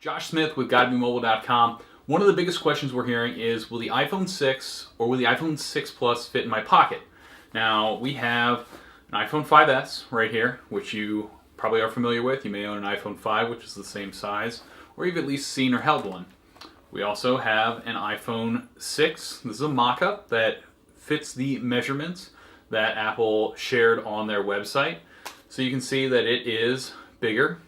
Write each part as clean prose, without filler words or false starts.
Josh Smith with GottaBeMobile.com. One of the biggest questions we're hearing is, will the iPhone 6 or will the iPhone 6 Plus fit in my pocket? Now, we have an iPhone 5S right here, which you probably are familiar with. You may own an iPhone 5, which is the same size, or you've at least seen or held one. We also have an iPhone 6. This is a mock-up that fits the measurements that Apple shared on their website. So you can see that it is bigger.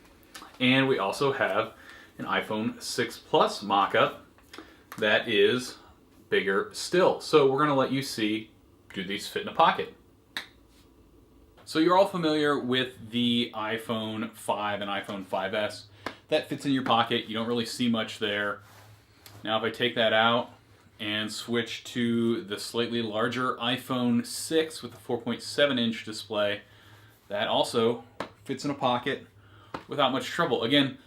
And we also have an iPhone 6 Plus mock-up that is bigger still. So we're going to let you see, do these fit in a pocket? So you're all familiar with the iPhone 5 and iPhone 5S. That fits in your pocket. You don't really see much there. Now if I take that out and switch to the slightly larger iPhone 6 with a 4.7-inch display, that also fits in a pocket without much trouble. Again,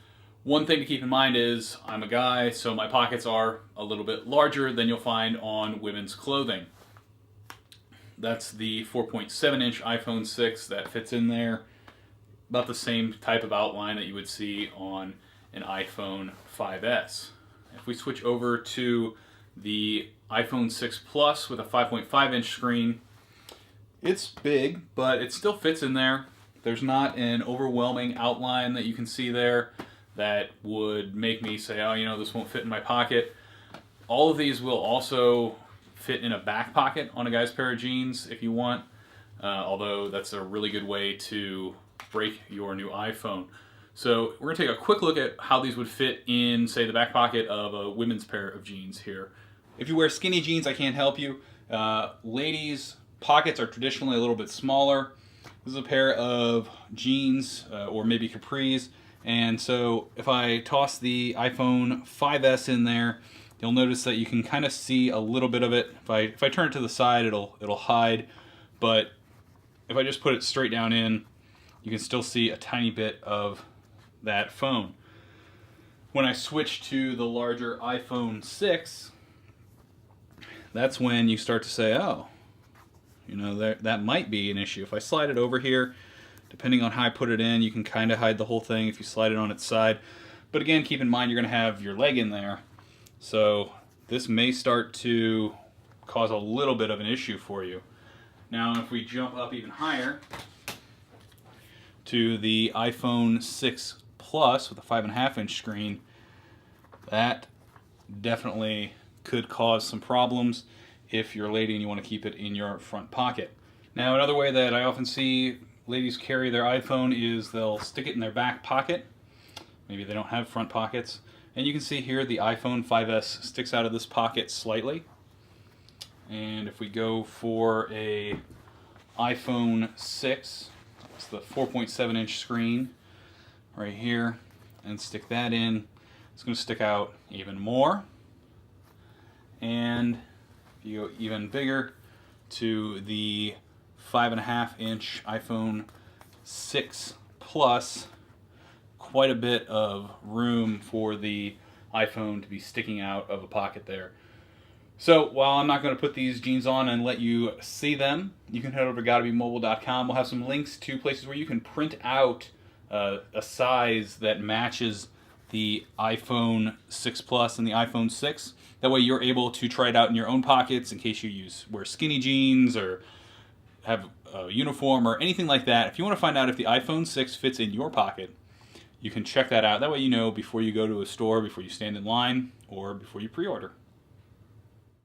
one thing to keep in mind is I'm a guy, so my pockets are a little bit larger than you'll find on women's clothing. That's the 4.7-inch iPhone 6 that fits in there. About the same type of outline that you would see on an iPhone 5S. If we switch over to the iPhone 6 Plus with a 5.5-inch screen, it's big, but it still fits in there. There's not an overwhelming outline that you can see there that would make me say, oh, you know, this won't fit in my pocket. All of these will also fit in a back pocket on a guy's pair of jeans if you want, although that's a really good way to break your new iPhone. So we're going to take a quick look at how these would fit in, say, the back pocket of a women's pair of jeans here. If you wear skinny jeans, I can't help you. Ladies' pockets are traditionally a little bit smaller. This is a pair of jeans, or maybe capris. And so if I toss the iPhone 5S in there, you'll notice that you can kind of see a little bit of it. If I turn it to the side, it'll hide. But if I just put it straight down in, you can still see a tiny bit of that phone. When I switch to the larger iPhone 6, that's when you start to say, oh, you know, that might be an issue. If I slide it over here, depending on how I put it in, you can kind of hide the whole thing if you slide it on its side. But again, keep in mind you're going to have your leg in there. So this may start to cause a little bit of an issue for you. Now if we jump up even higher to the iPhone 6 Plus with a 5.5-inch screen, that definitely could cause some problems if you're a lady and you want to keep it in your front pocket. Now another way that I often see ladies carry their iPhone is they'll stick it in their back pocket. Maybe they don't have front pockets. And you can see here the iPhone 5S sticks out of this pocket slightly. And if we go for a iPhone 6, it's the 4.7-inch screen right here, and stick that in, it's going to stick out even more. And if you go even bigger to the 5.5-inch iPhone 6 Plus, quite a bit of room for the iPhone to be sticking out of a pocket there. So while I'm not going to put these jeans on and let you see them, you can head over to GottaBeMobile.com. We'll have some links to places where you can print out a size that matches the iPhone 6 Plus and the iPhone 6. That way you're able to try it out in your own pockets in case you wear skinny jeans or have a uniform or anything like that. If you want to find out if the iPhone 6 fits in your pocket, you can check that out. That way you know before you go to a store, before you stand in line, or before you pre-order.